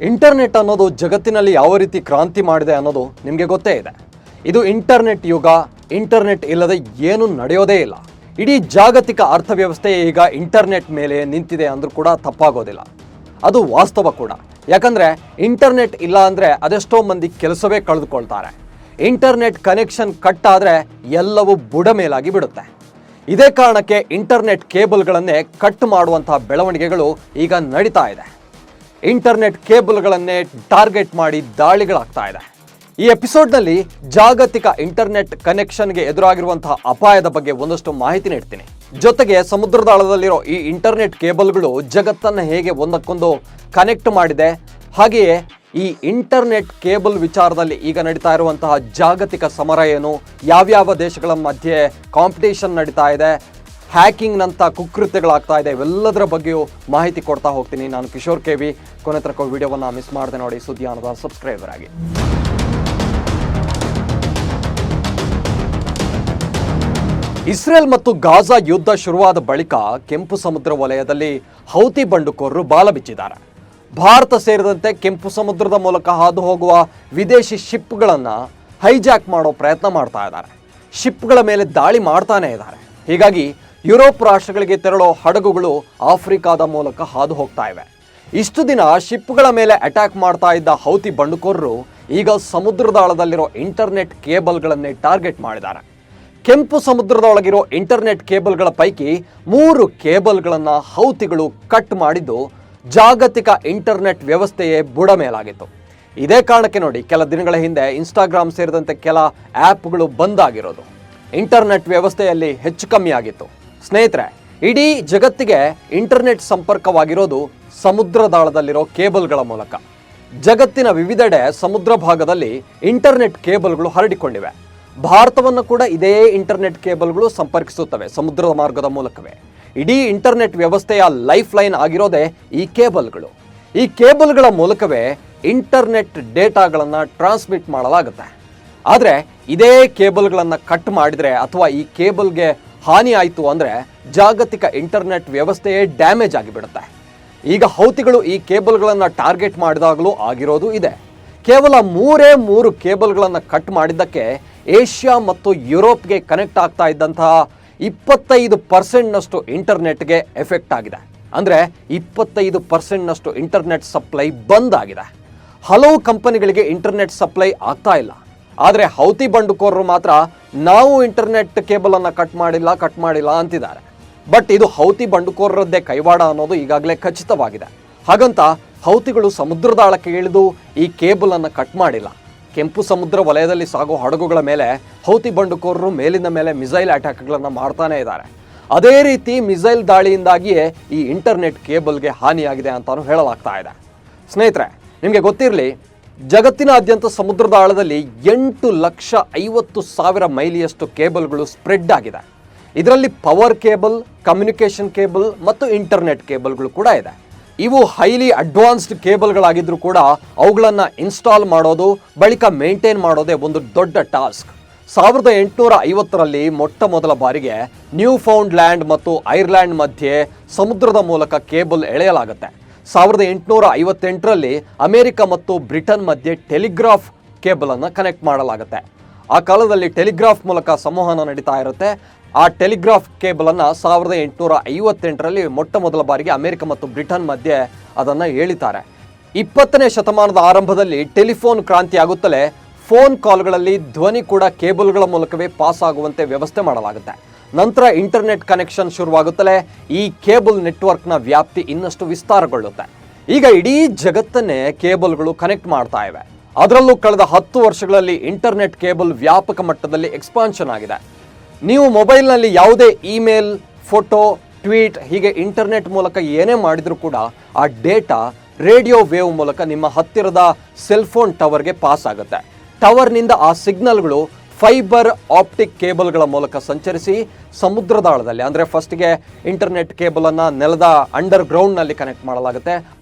Internet ಅನ್ನೋದು ಜಗತ್ತಿನಲ್ಲಿ ಯಾವ ರೀತಿ ಕ್ರಾಂತಿ ಮಾಡಿದೆ ಅನ್ನೋದು ನಿಮಗೆ ಗೊತ್ತೇ ಇದೆ. ಇದು ಇಂಟರ್ನೆಟ್ ಯುಗ. ಇಂಟರ್ನೆಟ್ ಇಲ್ಲದೆ ಏನು ನಡೆಯೋದೇ ಇಲ್ಲ. ಇಡೀ ಜಾಗತಿಕ ಅರ್ಥವ್ಯವಸ್ಥೆ ಈಗ ಇಂಟರ್ನೆಟ್ ಮೇಲೆ ನಿಂತಿದೆ ಅಂದ್ರೂ ಕೂಡ ತಪ್ಪಾಗೋದಿಲ್ಲ. ಅದು ವಾಸ್ತವ ಕೂಡ. ಯಾಕಂದರೆ ಇಂಟರ್ನೆಟ್ ಇಲ್ಲ ಅಂದರೆ ಅದೆಷ್ಟೋ ಮಂದಿ ಕೆಲಸವೇ ಕಳೆದುಕೊಳ್ತಾರೆ. ಇಂಟರ್ನೆಟ್ ಕನೆಕ್ಷನ್ ಕಟ್ ಆದರೆ ಎಲ್ಲವೂ ಬುಡ ಮೇಲಾಗಿ ಬಿಡುತ್ತೆ. ಇದೇ ಕಾರಣಕ್ಕೆ ಇಂಟರ್ನೆಟ್ ಕೇಬಲ್ಗಳನ್ನೇ ಕಟ್ ಮಾಡುವಂತಹ ಬೆಳವಣಿಗೆಗಳು ಈಗ ನಡೀತಾ ಇದೆ. ಇಂಟರ್ನೆಟ್ ಕೇಬಲ್ಗಳನ್ನೇ ಟಾರ್ಗೆಟ್ ಮಾಡಿ ದಾಳಿಗಳಾಗ್ತಾ ಇದೆ. ಈ ಎಪಿಸೋಡ್ನಲ್ಲಿ ಜಾಗತಿಕ ಇಂಟರ್ನೆಟ್ ಕನೆಕ್ಷನ್ಗೆ ಎದುರಾಗಿರುವಂತಹ ಅಪಾಯದ ಬಗ್ಗೆ ಒಂದಷ್ಟು ಮಾಹಿತಿ ನೀಡ್ತೀನಿ. ಜೊತೆಗೆ ಸಮುದ್ರದಾಳದಲ್ಲಿರೋ ಈ ಇಂಟರ್ನೆಟ್ ಕೇಬಲ್ಗಳು ಜಗತ್ತನ್ನು ಹೇಗೆ ಒಂದಕ್ಕೊಂದು ಕನೆಕ್ಟ್ ಮಾಡಿದೆ, ಹಾಗೆಯೇ ಈ ಇಂಟರ್ನೆಟ್ ಕೇಬಲ್ ವಿಚಾರದಲ್ಲಿ ಈಗ ನಡೀತಾ ಇರುವಂತಹ ಜಾಗತಿಕ ಸಮರ ಏನು, ಯಾವ್ಯಾವ ದೇಶಗಳ ಮಧ್ಯೆ ಕಾಂಪಿಟೇಷನ್ ನಡೀತಾ ಇದೆ, ಹ್ಯಾಕಿಂಗ್ನಂಥ ಕುಕೃತ್ಯಗಳಾಗ್ತಾ ಇದೆ, ಇವೆಲ್ಲದರ ಬಗ್ಗೆಯೂ ಮಾಹಿತಿ ಕೊಡ್ತಾ ಹೋಗ್ತೀನಿ. ನಾನು ಕಿಶೋರ್ ಕೆವಿ. ಕೊನೆ ತನಕ ವಿಡಿಯೋವನ್ನು ಮಿಸ್ ಮಾಡದೆ ನೋಡಿ. ಸುದ್ದಿಯಾನದ ಸಬ್ಸ್ಕ್ರೈಬರ್ ಆಗಿ. ಇಸ್ರೇಲ್ ಮತ್ತು ಗಾಜಾ ಯುದ್ಧ ಶುರುವಾದ ಬಳಿಕ ಕೆಂಪು ಸಮುದ್ರ ವಲಯದಲ್ಲಿ ಹೌತಿ ಬಂಡುಕೋರರು ಬಾಲ ಬಿಚ್ಚಿದ್ದಾರೆ. ಭಾರತ ಸೇರಿದಂತೆ ಕೆಂಪು ಸಮುದ್ರದ ಮೂಲಕ ಹಾದು ಹೋಗುವ ವಿದೇಶಿ ಶಿಪ್ಗಳನ್ನು ಹೈಜಾಕ್ ಮಾಡೋ ಪ್ರಯತ್ನ ಮಾಡ್ತಾ ಇದ್ದಾರೆ. ಶಿಪ್ಗಳ ಮೇಲೆ ದಾಳಿ ಮಾಡ್ತಾನೆ ಇದ್ದಾರೆ. ಹೀಗಾಗಿ ಯುರೋಪ್ ರಾಷ್ಟ್ರಗಳಿಗೆ ತೆರಳೋ ಹಡಗುಗಳು ಆಫ್ರಿಕಾದ ಮೂಲಕ ಹಾದು ಹೋಗ್ತಾ ಇವೆ. ಇಷ್ಟು ದಿನ ಶಿಪ್ಗಳ ಮೇಲೆ ಅಟ್ಯಾಕ್ ಮಾಡ್ತಾ ಇದ್ದ ಹೌತಿ ಬಂಡುಕೋರರು ಈಗ ಸಮುದ್ರದಾಳದಲ್ಲಿರೋ ಇಂಟರ್ನೆಟ್ ಕೇಬಲ್ಗಳನ್ನೇ ಟಾರ್ಗೆಟ್ ಮಾಡಿದ್ದಾರೆ. ಕೆಂಪು ಸಮುದ್ರದೊಳಗಿರೋ ಇಂಟರ್ನೆಟ್ ಕೇಬಲ್ಗಳ ಪೈಕಿ 3 ಕೇಬಲ್ಗಳನ್ನು ಹೌತಿಗಳು ಕಟ್ ಮಾಡಿದ್ದು ಜಾಗತಿಕ ಇಂಟರ್ನೆಟ್ ವ್ಯವಸ್ಥೆಯೇ ಬುಡ ಮೇಲಾಗಿತ್ತು. ಇದೇ ಕಾರಣಕ್ಕೆ ನೋಡಿ, ಕೆಲ ದಿನಗಳ ಹಿಂದೆ ಇನ್ಸ್ಟಾಗ್ರಾಮ್ ಸೇರಿದಂತೆ ಕೆಲ ಆ್ಯಪ್ಗಳು ಬಂದ್ ಆಗಿರೋದು. ಇಂಟರ್ನೆಟ್ ವ್ಯವಸ್ಥೆಯಲ್ಲಿ ಹೆಚ್ಚು ಕಮ್ಮಿ ಆಗಿತ್ತು. ಸ್ನೇಹಿತರೆ, ಇಡೀ ಜಗತ್ತಿಗೆ ಇಂಟರ್ನೆಟ್ ಸಂಪರ್ಕವಾಗಿರೋದು ಸಮುದ್ರದಾಳದಲ್ಲಿರೋ ಕೇಬಲ್ಗಳ ಮೂಲಕ. ಜಗತ್ತಿನ ವಿವಿಧೆಡೆ ಸಮುದ್ರ ಭಾಗದಲ್ಲಿ ಇಂಟರ್ನೆಟ್ ಕೇಬಲ್ಗಳು ಹರಡಿಕೊಂಡಿವೆ. ಭಾರತವನ್ನು ಕೂಡ ಇದೇ ಇಂಟರ್ನೆಟ್ ಕೇಬಲ್ಗಳು ಸಂಪರ್ಕಿಸುತ್ತವೆ ಸಮುದ್ರದ ಮಾರ್ಗದ ಮೂಲಕವೇ. ಇಡೀ ಇಂಟರ್ನೆಟ್ ವ್ಯವಸ್ಥೆಯ ಲೈಫ್ ಲೈನ್ ಆಗಿರೋದೇ ಈ ಕೇಬಲ್ಗಳು. ಈ ಕೇಬಲ್ಗಳ ಮೂಲಕವೇ ಇಂಟರ್ನೆಟ್ ಡೇಟಾಗಳನ್ನು ಟ್ರಾನ್ಸ್ಮಿಟ್ ಮಾಡಲಾಗುತ್ತೆ. ಆದರೆ ಇದೇ ಕೇಬಲ್ಗಳನ್ನು ಕಟ್ ಮಾಡಿದರೆ ಅಥವಾ ಈ ಕೇಬಲ್ಗೆ ಹಾನಿ ಆಯಿತು ಅಂದರೆ ಜಾಗತಿಕ ಇಂಟರ್ನೆಟ್ ವ್ಯವಸ್ಥೆಯೇ ಡ್ಯಾಮೇಜ್ ಆಗಿಬಿಡುತ್ತೆ. ಈಗ ಹೌತಿಗಳು ಈ ಕೇಬಲ್ಗಳನ್ನು ಟಾರ್ಗೆಟ್ ಮಾಡಿದಾಗಲೂ ಆಗಿರೋದು ಇದೆ. ಕೇವಲ 3 ಕೇಬಲ್ಗಳನ್ನು ಕಟ್ ಮಾಡಿದ್ದಕ್ಕೆ ಏಷ್ಯಾ ಮತ್ತು ಯುರೋಪ್ಗೆ ಕನೆಕ್ಟ್ ಆಗ್ತಾ ಇದ್ದಂತಹ 25% ಇಂಟರ್ನೆಟ್ಗೆ ಎಫೆಕ್ಟ್ ಆಗಿದೆ. ಅಂದರೆ 25% ಇಂಟರ್ನೆಟ್ ಸಪ್ಲೈ ಬಂದ್ ಆಗಿದೆ. ಹಲವು ಕಂಪನಿಗಳಿಗೆ ಇಂಟರ್ನೆಟ್ ಸಪ್ಲೈ ಆಗ್ತಾ ಇಲ್ಲ. ಆದರೆ ಹೌತಿ ಬಂಡುಕೋರರು ಮಾತ್ರ ನಾವು ಇಂಟರ್ನೆಟ್ ಕೇಬಲನ್ನು ಕಟ್ ಮಾಡಿಲ್ಲ ಅಂತಿದ್ದಾರೆ. ಬಟ್ ಇದು ಹೌತಿ ಬಂಡುಕೋರರದ್ದೇ ಕೈವಾಡ ಅನ್ನೋದು ಈಗಾಗಲೇ ಖಚಿತವಾಗಿದೆ. ಹಾಗಂತ ಹೌತಿಗಳು ಸಮುದ್ರದಾಳಕ್ಕೆ ಇಳಿದು ಈ ಕೇಬಲನ್ನು ಕಟ್ ಮಾಡಿಲ್ಲ. ಕೆಂಪು ಸಮುದ್ರ ವಲಯದಲ್ಲಿ ಸಾಗೋ ಹಡಗುಗಳ ಮೇಲೆ ಹೌತಿ ಬಂಡುಕೋರರು ಮೇಲಿನ ಮೇಲೆ ಮಿಸೈಲ್ ಅಟ್ಯಾಕ್ಗಳನ್ನು ಮಾಡ್ತಾನೆ ಇದ್ದಾರೆ. ಅದೇ ರೀತಿ ಮಿಸೈಲ್ ದಾಳಿಯಿಂದಾಗಿಯೇ ಈ ಇಂಟರ್ನೆಟ್ ಕೇಬಲ್ಗೆ ಹಾನಿಯಾಗಿದೆ ಅಂತಾನು ಹೇಳಲಾಗ್ತಾ ಇದೆ. ಸ್ನೇಹಿತರೆ, ನಿಮಗೆ ಗೊತ್ತಿರಲಿ, ಜಗತ್ತಿನಾದ್ಯಂತ ಸಮುದ್ರದ ಆಳದಲ್ಲಿ 8,50,000 ಮೈಲಿಯಷ್ಟು ಕೇಬಲ್ಗಳು ಸ್ಪ್ರೆಡ್ ಆಗಿದೆ. ಇದರಲ್ಲಿ ಪವರ್ ಕೇಬಲ್, ಕಮ್ಯುನಿಕೇಷನ್ ಕೇಬಲ್ ಮತ್ತು ಇಂಟರ್ನೆಟ್ ಕೇಬಲ್ಗಳು ಕೂಡ ಇದೆ. ಇವು ಹೈಲಿ ಅಡ್ವಾನ್ಸ್ಡ್ ಕೇಬಲ್ಗಳಾಗಿದ್ರೂ ಕೂಡ ಅವುಗಳನ್ನು ಇನ್ಸ್ಟಾಲ್ ಮಾಡೋದು, ಬಳಿಕ ಮೇಂಟೈನ್ ಮಾಡೋದೇ ಒಂದು ದೊಡ್ಡ ಟಾಸ್ಕ್. 1850ರಲ್ಲಿ ಮೊಟ್ಟ ಮೊದಲ ಬಾರಿಗೆ ನ್ಯೂ ಫೌಂಡ್ ಲ್ಯಾಂಡ್ ಮತ್ತು ಐರ್ಲ್ಯಾಂಡ್ ಮಧ್ಯೆ ಸಮುದ್ರದ ಮೂಲಕ ಕೇಬಲ್ ಎಳೆಯಲಾಗುತ್ತೆ. 1858ರಲ್ಲಿ ಅಮೆರಿಕ ಮತ್ತು ಬ್ರಿಟನ್ ಮಧ್ಯೆ ಟೆಲಿಗ್ರಾಫ್ ಕೇಬಲನ್ನು ಕನೆಕ್ಟ್ ಮಾಡಲಾಗುತ್ತೆ. ಆ ಕಾಲದಲ್ಲಿ ಟೆಲಿಗ್ರಾಫ್ ಮೂಲಕ ಸಂವಹನ ನಡೀತಾ ಇರುತ್ತೆ. ಆ ಟೆಲಿಗ್ರಾಫ್ ಕೇಬಲನ್ನು 1858ರಲ್ಲಿ ಮೊಟ್ಟ ಮೊದಲ ಬಾರಿಗೆ ಅಮೆರಿಕ ಮತ್ತು ಬ್ರಿಟನ್ ಮಧ್ಯೆ ಅದನ್ನು ಎಳಿತಾರೆ. 20ನೇ ಶತಮಾನದ ಆರಂಭದಲ್ಲಿ ಟೆಲಿಫೋನ್ ಕ್ರಾಂತಿ ಆಗುತ್ತಲೇ ಫೋನ್ ಕಾಲ್ಗಳಲ್ಲಿ ಧ್ವನಿ ಕೂಡ ಕೇಬಲ್ಗಳ ಮೂಲಕವೇ ಪಾಸ್ ಆಗುವಂತೆ ವ್ಯವಸ್ಥೆ ಮಾಡಲಾಗುತ್ತೆ. ನಂತರ ಇಂಟರ್ನೆಟ್ ಕನೆಕ್ಷನ್ ಶುರುವಾಗುತ್ತಲೇ ಈ ಕೇಬಲ್ ನೆಟ್ವರ್ಕ್ನ ವ್ಯಾಪ್ತಿ ಇನ್ನಷ್ಟು ವಿಸ್ತಾರಗೊಳ್ಳುತ್ತೆ. ಈಗ ಇಡೀ ಜಗತ್ತನ್ನೇ ಕೇಬಲ್ಗಳು ಕನೆಕ್ಟ್ ಮಾಡ್ತಾ ಇವೆ. ಅದರಲ್ಲೂ ಕಳೆದ 10 ವರ್ಷಗಳಲ್ಲಿ ಇಂಟರ್ನೆಟ್ ಕೇಬಲ್ ವ್ಯಾಪಕ ಮಟ್ಟದಲ್ಲಿ ಎಕ್ಸ್ಪಾನ್ಷನ್ ಆಗಿದೆ. ನೀವು ಮೊಬೈಲ್ನಲ್ಲಿ ಯಾವುದೇ ಇಮೇಲ್, ಫೋಟೋ, ಟ್ವೀಟ್ ಹೀಗೆ ಇಂಟರ್ನೆಟ್ ಮೂಲಕ ಏನೇ ಮಾಡಿದರೂ ಕೂಡ ಆ ಡೇಟಾ ರೇಡಿಯೋ ವೇವ್ ಮೂಲಕ ನಿಮ್ಮ ಹತ್ತಿರದ ಸೆಲ್ಫೋನ್ ಟವರ್ಗೆ ಪಾಸ್ ಆಗುತ್ತೆ. ಟವರ್ನಿಂದ ಆ ಸಿಗ್ನಲ್ಗಳು ಫೈಬರ್ ಆಪ್ಟಿಕ್ ಕೇಬಲ್ಗಳ ಮೂಲಕ ಸಂಚರಿಸಿ ಸಮುದ್ರದಾಳದಲ್ಲಿ, ಅಂದರೆ ಫಸ್ಟ್ಗೆ ಇಂಟರ್ನೆಟ್ ಕೇಬಲನ್ನು ನೆಲದ ಅಂಡರ್ ಗ್ರೌಂಡ್ನಲ್ಲಿ ಕನೆಕ್ಟ್ ಮಾಡಲಾಗುತ್ತೆ.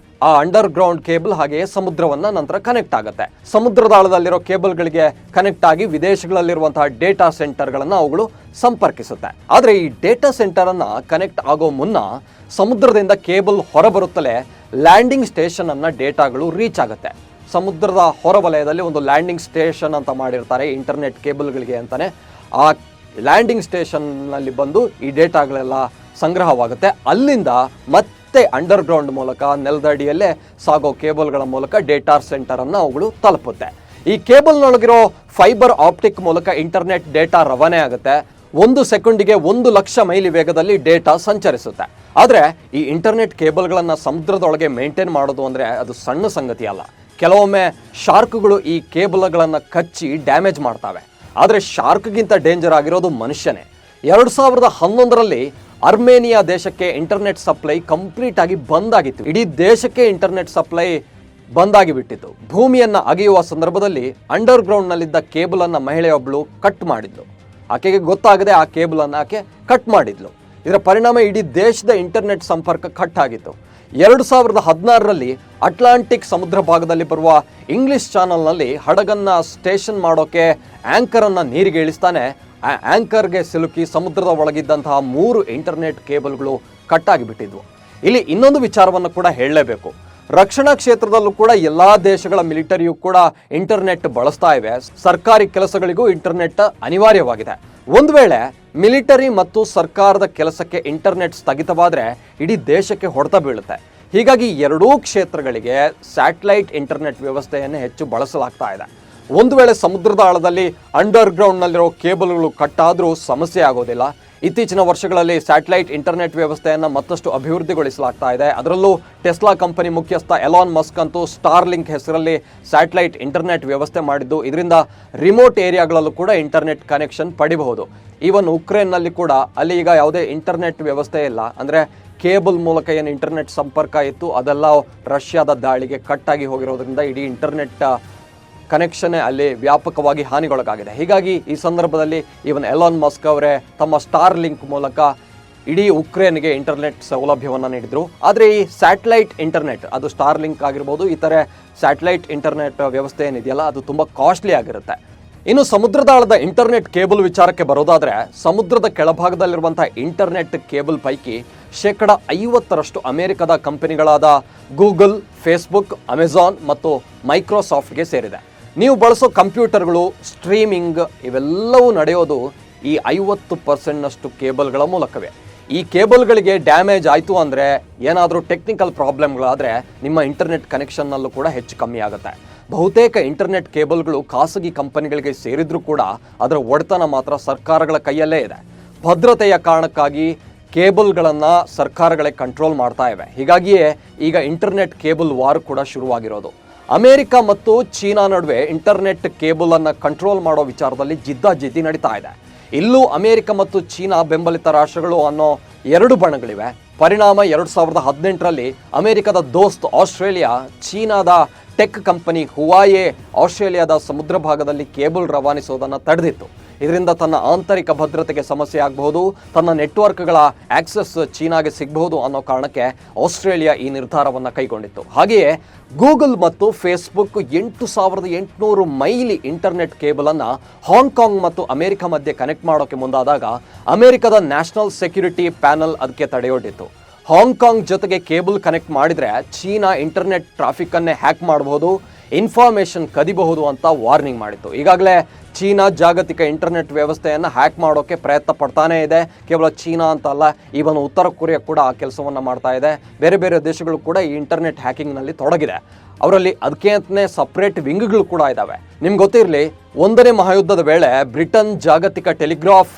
ಆ ಅಂಡರ್ ಗ್ರೌಂಡ್ ಕೇಬಲ್ ಹಾಗೆಯೇ ಸಮುದ್ರವನ್ನ ನಂತರ ಕನೆಕ್ಟ್ ಆಗುತ್ತೆ. ಸಮುದ್ರದ ಆಳದಲ್ಲಿರೋ ಕೇಬಲ್ಗಳಿಗೆ ಕನೆಕ್ಟ್ ಆಗಿ ವಿದೇಶಗಳಲ್ಲಿರುವಂತಹ ಡೇಟಾ ಸೆಂಟರ್ಗಳನ್ನ ಅವುಗಳು ಸಂಪರ್ಕಿಸುತ್ತೆ. ಆದರೆ ಈ ಡೇಟಾ ಸೆಂಟರ್ ಅನ್ನ ಕನೆಕ್ಟ್ ಆಗೋ ಮುನ್ನ ಸಮುದ್ರದಿಂದ ಕೇಬಲ್ ಹೊರಬರುತ್ತಲೇ ಲ್ಯಾಂಡಿಂಗ್ ಸ್ಟೇಷನ್ ಅನ್ನ ಡೇಟಾಗಳು ರೀಚ್ ಆಗುತ್ತೆ. ಸಮುದ್ರದ ಹೊರವಲಯದಲ್ಲಿ ಒಂದು ಲ್ಯಾಂಡಿಂಗ್ ಸ್ಟೇಷನ್ ಅಂತ ಮಾಡಿರ್ತಾರೆ ಇಂಟರ್ನೆಟ್ ಕೇಬಲ್ಗಳಿಗೆ ಅಂತಾನೆ. ಆ ಲ್ಯಾಂಡಿಂಗ್ ಸ್ಟೇಷನ್ನಲ್ಲಿ ಬಂದು ಈ ಡೇಟಾಗಳೆಲ್ಲ ಸಂಗ್ರಹವಾಗುತ್ತೆ. ಅಲ್ಲಿಂದ ಮತ್ತೆ ಅಂಡರ್ ಗ್ರೌಂಡ್ ಮೂಲಕ ನೆಲದಡಿಯಲ್ಲೇ ಸಾಗೋ ಕೇಬಲ್ಗಳ ಮೂಲಕ ಡೇಟಾ ಸೆಂಟರ್ ಅನ್ನು ಅವುಗಳು ತಲುಪುತ್ತೆ. ಈ ಕೇಬಲ್ನೊಳಗಿರೋ ಫೈಬರ್ ಆಪ್ಟಿಕ್ ಮೂಲಕ ಇಂಟರ್ನೆಟ್ ಡೇಟಾ ರವಾನೆ ಆಗುತ್ತೆ. 1 ಸೆಕೆಂಡಿಗೆ 1 ಲಕ್ಷ ಮೈಲಿ ವೇಗದಲ್ಲಿ ಡೇಟಾ ಸಂಚರಿಸುತ್ತೆ. ಆದರೆ ಈ ಇಂಟರ್ನೆಟ್ ಕೇಬಲ್ಗಳನ್ನು ಸಮುದ್ರದೊಳಗೆ ಮೇಂಟೈನ್ ಮಾಡೋದು ಅಂದರೆ ಅದು ಸಣ್ಣ ಸಂಗತಿ ಅಲ್ಲ. ಕೆಲವೊಮ್ಮೆ ಶಾರ್ಕ್ಗಳು ಈ ಕೇಬಲ್ಗಳನ್ನು ಕಚ್ಚಿ ಡ್ಯಾಮೇಜ್ ಮಾಡ್ತವೆ. ಆದರೆ ಶಾರ್ಕ್ಗಿಂತ ಡೇಂಜರ್ ಆಗಿರೋದು ಮನುಷ್ಯನೇ. 2011ರಲ್ಲಿ ಅರ್ಮೇನಿಯಾ ದೇಶಕ್ಕೆ ಇಂಟರ್ನೆಟ್ ಸಪ್ಲೈ ಕಂಪ್ಲೀಟ್ ಆಗಿ ಬಂದ್ ಆಗಿತ್ತು. ಇಡೀ ದೇಶಕ್ಕೆ ಇಂಟರ್ನೆಟ್ ಸಪ್ಲೈ ಬಂದಾಗಿ ಬಿಟ್ಟಿತ್ತು. ಭೂಮಿಯನ್ನು ಅಗೆಯುವ ಸಂದರ್ಭದಲ್ಲಿ ಅಂಡರ್ ಗ್ರೌಂಡ್ನಲ್ಲಿದ್ದ ಕೇಬಲನ್ನು ಮಹಿಳೆಯೊಬ್ಬಳು ಕಟ್ ಮಾಡಿದ್ಲು. ಆಕೆಗೆ ಗೊತ್ತಾಗದೆ ಆ ಕೇಬಲನ್ನು ಆಕೆ ಕಟ್ ಮಾಡಿದ್ಲು. ಇದರ ಪರಿಣಾಮ ಇಡೀ ದೇಶದ ಇಂಟರ್ನೆಟ್ ಸಂಪರ್ಕ ಕಟ್ ಆಗಿತ್ತು. 2016ರಲ್ಲಿ ಅಟ್ಲಾಂಟಿಕ್ ಸಮುದ್ರ ಭಾಗದಲ್ಲಿ ಬರುವ ಇಂಗ್ಲಿಷ್ ಚಾನಲ್ನಲ್ಲಿ ಹಡಗನ್ನ ಸ್ಟೇಷನ್ ಮಾಡೋಕೆ ಆಂಕರನ್ನು ನೀರಿಗೆ ಇಳಿಸ್ತಾನೆ. ಆ ಆಂಕರ್ಗೆ ಸಿಲುಕಿ ಸಮುದ್ರದ ಒಳಗಿದ್ದಂತಹ 3 ಇಂಟರ್ನೆಟ್ ಕೇಬಲ್ಗಳು ಕಟ್ ಆಗಿಬಿಟ್ಟಿದ್ವು. ಇಲ್ಲಿ ಇನ್ನೊಂದು ವಿಚಾರವನ್ನು ಕೂಡ ಹೇಳಲೇಬೇಕು. ರಕ್ಷಣಾ ಕ್ಷೇತ್ರದಲ್ಲೂ ಕೂಡ ಎಲ್ಲ ದೇಶಗಳ ಮಿಲಿಟರಿಯು ಕೂಡ ಇಂಟರ್ನೆಟ್ ಬಳಸ್ತಾ ಇವೆ. ಸರ್ಕಾರಿ ಕೆಲಸಗಳಿಗೂ ಇಂಟರ್ನೆಟ್ ಅನಿವಾರ್ಯವಾಗಿದೆ. ಒಂದು ವೇಳೆ ಮಿಲಿಟರಿ ಮತ್ತು ಸರ್ಕಾರದ ಕೆಲಸಕ್ಕೆ ಇಂಟರ್ನೆಟ್ ಸ್ಥಗಿತವಾದರೆ ಇಡೀ ದೇಶಕ್ಕೆ ಹೊಡೆತ ಬೀಳುತ್ತೆ. ಹೀಗಾಗಿ ಎರಡೂ ಕ್ಷೇತ್ರಗಳಿಗೆ ಸ್ಯಾಟಲೈಟ್ ಇಂಟರ್ನೆಟ್ ವ್ಯವಸ್ಥೆಯನ್ನು ಹೆಚ್ಚು ಬಳಸಲಾಗ್ತಾ ಇದೆ. ಒಂದು ವೇಳೆ ಸಮುದ್ರದ ಆಳದಲ್ಲಿ ಅಂಡರ್ ಗ್ರೌಂಡ್ನಲ್ಲಿರೋ ಕೇಬಲ್ಗಳು ಕಟ್ ಆದರೂ ಸಮಸ್ಯೆ ಆಗೋದಿಲ್ಲ. ಇತ್ತೀಚಿನ ವರ್ಷಗಳಲ್ಲಿ ಸ್ಯಾಟಲೈಟ್ ಇಂಟರ್ನೆಟ್ ವ್ಯವಸ್ಥೆಯನ್ನು ಮತ್ತಷ್ಟು ಅಭಿವೃದ್ಧಿಗೊಳಿಸಲಾಗ್ತಾ ಇದೆ. ಅದರಲ್ಲೂ ಟೆಸ್ಲಾ ಕಂಪನಿ ಮುಖ್ಯಸ್ಥ ಎಲಾನ್ ಮಸ್ಕ್ ಅಂತೂ ಸ್ಟಾರ್ಲಿಂಕ್ ಹೆಸರಲ್ಲಿ ಸ್ಯಾಟಲೈಟ್ ಇಂಟರ್ನೆಟ್ ವ್ಯವಸ್ಥೆ ಮಾಡಿದ್ದು ಇದರಿಂದ ರಿಮೋಟ್ ಏರಿಯಾಗಳಲ್ಲೂ ಕೂಡ ಇಂಟರ್ನೆಟ್ ಕನೆಕ್ಷನ್ ಪಡಿಬಹುದು. ಈವನ್ ಉಕ್ರೇನ್ನಲ್ಲಿ ಕೂಡ ಅಲ್ಲಿ ಈಗ ಯಾವುದೇ ಇಂಟರ್ನೆಟ್ ವ್ಯವಸ್ಥೆ ಇಲ್ಲ. ಅಂದರೆ ಕೇಬಲ್ ಮೂಲಕ ಏನು ಇಂಟರ್ನೆಟ್ ಸಂಪರ್ಕ ಇತ್ತು ಅದೆಲ್ಲ ರಷ್ಯಾದ ದಾಳಿಗೆ ಕಟ್ಟಾಗಿ ಹೋಗಿರೋದ್ರಿಂದ ಇಡೀ ಇಂಟರ್ನೆಟ್ ಕನೆಕ್ಷನ್ನೇ ಅಲ್ಲಿ ವ್ಯಾಪಕವಾಗಿ ಹಾನಿಗೊಳಗಾಗಿದೆ. ಹೀಗಾಗಿ ಈ ಸಂದರ್ಭದಲ್ಲಿ ಇವನ್ ಎಲಾನ್ ಮಸ್ಕ್ ಅವರೇ ತಮ್ಮ ಸ್ಟಾರ್ ಲಿಂಕ್ ಮೂಲಕ ಇಡೀ ಉಕ್ರೇನ್ಗೆ ಇಂಟರ್ನೆಟ್ ಸೌಲಭ್ಯವನ್ನು ನೀಡಿದರು. ಆದರೆ ಈ ಸ್ಯಾಟಲೈಟ್ ಇಂಟರ್ನೆಟ್ ಅದು ಸ್ಟಾರ್ ಲಿಂಕ್ ಆಗಿರ್ಬೋದು, ಇತರೆ ಸ್ಯಾಟಲೈಟ್ ಇಂಟರ್ನೆಟ್ ವ್ಯವಸ್ಥೆ ಏನಿದೆಯಲ್ಲ ಅದು ತುಂಬ ಕಾಸ್ಟ್ಲಿ ಆಗಿರುತ್ತೆ. ಇನ್ನು ಸಮುದ್ರದಾಳದ ಇಂಟರ್ನೆಟ್ ಕೇಬಲ್ ವಿಚಾರಕ್ಕೆ ಬರೋದಾದರೆ ಸಮುದ್ರದ ಕೆಳಭಾಗದಲ್ಲಿರುವಂಥ ಇಂಟರ್ನೆಟ್ ಕೇಬಲ್ ಪೈಕಿ 50% ಅಮೆರಿಕದ ಕಂಪನಿಗಳಾದ ಗೂಗಲ್, ಫೇಸ್ಬುಕ್, ಅಮೆಜಾನ್ ಮತ್ತು ಮೈಕ್ರೋಸಾಫ್ಟ್ಗೆ ಸೇರಿದೆ. ನೀವು ಬಳಸೋ ಕಂಪ್ಯೂಟರ್ಗಳು, ಸ್ಟ್ರೀಮಿಂಗ್ ಇವೆಲ್ಲವೂ ನಡೆಯೋದು ಈ 50%ನಷ್ಟು ಕೇಬಲ್ಗಳ ಮೂಲಕವೇ. ಈ ಕೇಬಲ್ಗಳಿಗೆ ಡ್ಯಾಮೇಜ್ ಆಯಿತು ಅಂದರೆ ಏನಾದರೂ ಟೆಕ್ನಿಕಲ್ ಪ್ರಾಬ್ಲಮ್ಗಳಾದರೆ ನಿಮ್ಮ ಇಂಟರ್ನೆಟ್ ಕನೆಕ್ಷನ್ನಲ್ಲೂ ಕೂಡ ಹೆಚ್ಚು ಕಮ್ಮಿ ಆಗುತ್ತೆ. ಬಹುತೇಕ ಇಂಟರ್ನೆಟ್ ಕೇಬಲ್ಗಳು ಖಾಸಗಿ ಕಂಪನಿಗಳಿಗೆ ಸೇರಿದ್ರೂ ಕೂಡ ಅದರ ಒಡೆತನ ಮಾತ್ರ ಸರ್ಕಾರಗಳ ಕೈಯಲ್ಲೇ ಇದೆ. ಭದ್ರತೆಯ ಕಾರಣಕ್ಕಾಗಿ ಕೇಬಲ್ಗಳನ್ನು ಸರ್ಕಾರಗಳೇ ಕಂಟ್ರೋಲ್ ಮಾಡ್ತಾ ಇವೆ. ಹೀಗಾಗಿಯೇ ಈಗ ಇಂಟರ್ನೆಟ್ ಕೇಬಲ್ ವಾರ್ ಕೂಡ ಶುರುವಾಗಿರೋದು. ಅಮೆರಿಕ ಮತ್ತು ಚೀನಾ ನಡುವೆ ಇಂಟರ್ನೆಟ್ ಕೇಬಲನ್ನು ಕಂಟ್ರೋಲ್ ಮಾಡೋ ವಿಚಾರದಲ್ಲಿ ಜಿದ್ದಾಜಿದ್ದಿ ನಡೀತಾ ಇದೆ. ಇಲ್ಲೂ ಅಮೆರಿಕ ಮತ್ತು ಚೀನಾ ಬೆಂಬಲಿತ ರಾಷ್ಟ್ರಗಳು ಅನ್ನೋ 2 ಬಣಗಳಿವೆ. ಪರಿಣಾಮ 2018ರಲ್ಲಿ ಅಮೆರಿಕದ ದೋಸ್ತ್ ಆಸ್ಟ್ರೇಲಿಯಾ ಚೀನಾದ ಟೆಕ್ ಕಂಪನಿ ಹುವಾಯೆ ಆಸ್ಟ್ರೇಲಿಯಾದ ಸಮುದ್ರ ಭಾಗದಲ್ಲಿ ಕೇಬಲ್ ರವಾನಿಸೋದನ್ನು ತಡೆದಿತ್ತು. ಇದರಿಂದ ತನ್ನ ಆಂತರಿಕ ಭದ್ರತೆಗೆ ಸಮಸ್ಯೆ ಆಗಬಹುದು, ತನ್ನ ನೆಟ್ವರ್ಕ್ಗಳ ಆಕ್ಸೆಸ್ ಚೀನಾಗೆ ಸಿಗಬಹುದು ಅನ್ನೋ ಕಾರಣಕ್ಕೆ ಆಸ್ಟ್ರೇಲಿಯಾ ಈ ನಿರ್ಧಾರವನ್ನು ಕೈಗೊಂಡಿತ್ತು. ಹಾಗೆಯೇ ಗೂಗಲ್ ಮತ್ತು ಫೇಸ್ಬುಕ್ 8,800 ಮೈಲಿ ಇಂಟರ್ನೆಟ್ ಕೇಬಲನ್ನು ಹಾಂಗ್ಕಾಂಗ್ ಮತ್ತು ಅಮೆರಿಕ ಮಧ್ಯೆ ಕನೆಕ್ಟ್ ಮಾಡೋಕ್ಕೆ ಮುಂದಾದಾಗ ಅಮೆರಿಕದ ನ್ಯಾಷನಲ್ ಸೆಕ್ಯೂರಿಟಿ ಪ್ಯಾನಲ್ ಅದಕ್ಕೆ ತಡೆಯೊಡ್ಡಿತ್ತು. ಹಾಂಗ್ಕಾಂಗ್ ಜೊತೆಗೆ ಕೇಬಲ್ ಕನೆಕ್ಟ್ ಮಾಡಿದರೆ ಚೀನಾ ಇಂಟರ್ನೆಟ್ ಟ್ರಾಫಿಕನ್ನೇ ಹ್ಯಾಕ್ ಮಾಡಬಹುದು, ಇನ್ಫಾರ್ಮೇಷನ್ ಕದಿಬಹುದು ಅಂತ ವಾರ್ನಿಂಗ್ ಮಾಡಿತ್ತು. ಈಗಾಗಲೇ ಚೀನಾ ಜಾಗತಿಕ ಇಂಟರ್ನೆಟ್ ವ್ಯವಸ್ಥೆಯನ್ನು ಹ್ಯಾಕ್ ಮಾಡೋಕ್ಕೆ ಪ್ರಯತ್ನ ಪಡ್ತಾನೇ ಇದೆ. ಕೇವಲ ಚೀನಾ ಅಂತ ಅಲ್ಲ, ಈವನ್ ಉತ್ತರ ಕೊರಿಯಾ ಕೂಡ ಆ ಕೆಲಸವನ್ನು ಮಾಡ್ತಾ ಇದೆ. ಬೇರೆ ಬೇರೆ ದೇಶಗಳು ಕೂಡ ಈ ಇಂಟರ್ನೆಟ್ ಹ್ಯಾಕಿಂಗ್ನಲ್ಲಿ ತೊಡಗಿದೆ. ಅವರಲ್ಲಿ ಅದಕ್ಕೆ ಅಂತಲೇ ಸಪ್ರೇಟ್ ವಿಂಗ್ಗಳು ಕೂಡ ಇದ್ದಾವೆ. ನಿಮ್ಗೆ ಗೊತ್ತಿರಲಿ, 1ನೇ ಮಹಾಯುದ್ಧದ ವೇಳೆ ಬ್ರಿಟನ್ ಜಾಗತಿಕ ಟೆಲಿಗ್ರಾಫ್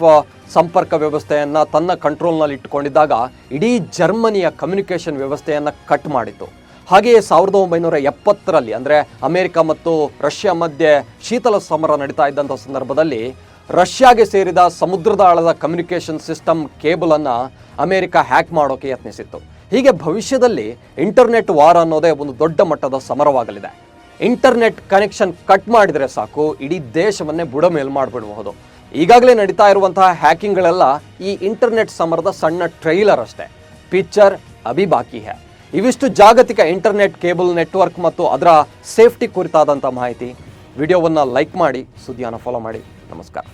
ಸಂಪರ್ಕ ವ್ಯವಸ್ಥೆಯನ್ನು ತನ್ನ ಕಂಟ್ರೋಲ್ನಲ್ಲಿ ಇಟ್ಟುಕೊಂಡಿದ್ದಾಗ ಇಡೀ ಜರ್ಮನಿಯ ಕಮ್ಯುನಿಕೇಷನ್ ವ್ಯವಸ್ಥೆಯನ್ನು ಕಟ್ ಮಾಡಿತ್ತು. ಹಾಗೆಯೇ 1970ರಲ್ಲಿ ಅಂದರೆ ಅಮೆರಿಕ ಮತ್ತು ರಷ್ಯಾ ಮಧ್ಯೆ ಶೀತಲ ಸಮರ ನಡೀತಾ ಇದ್ದಂಥ ಸಂದರ್ಭದಲ್ಲಿ ರಷ್ಯಾಗೆ ಸೇರಿದ ಸಮುದ್ರದ ಆಳದ ಕಮ್ಯುನಿಕೇಷನ್ ಸಿಸ್ಟಮ್ ಕೇಬಲನ್ನು ಅಮೆರಿಕ ಹ್ಯಾಕ್ ಮಾಡೋಕೆ ಯತ್ನಿಸಿತ್ತು. ಹೀಗೆ ಭವಿಷ್ಯದಲ್ಲಿ ಇಂಟರ್ನೆಟ್ ವಾರ್ ಅನ್ನೋದೇ ಒಂದು ದೊಡ್ಡ ಮಟ್ಟದ ಸಮರವಾಗಲಿದೆ. ಇಂಟರ್ನೆಟ್ ಕನೆಕ್ಷನ್ ಕಟ್ ಮಾಡಿದರೆ ಸಾಕು, ಇಡೀ ದೇಶವನ್ನೇ ಬುಡಮೇಲು ಮಾಡಿಬಿಡಬಹುದು. ಈಗಾಗಲೇ ನಡೀತಾ ಇರುವಂತಹ ಹ್ಯಾಕಿಂಗ್ಗಳೆಲ್ಲ ಈ ಇಂಟರ್ನೆಟ್ ಸಮರದ ಸಣ್ಣ ಟ್ರೈಲರ್ ಅಷ್ಟೇ. ಪಿಕ್ಚರ್ ಅಭಿ ಬಾಕಿ ಹೈ. ಇವಿಷ್ಟು ಜಾಗತಿಕ ಇಂಟರ್ನೆಟ್ ಕೇಬಲ್ ನೆಟ್ವರ್ಕ್ ಮತ್ತು ಅದರ ಸೇಫ್ಟಿ ಕುರಿತಾದಂಥ ಮಾಹಿತಿ. ವಿಡಿಯೋವನ್ನು ಲೈಕ್ ಮಾಡಿ, ಸುದ್ದಿಯನ್ನು ಫಾಲೋ ಮಾಡಿ. ನಮಸ್ಕಾರ.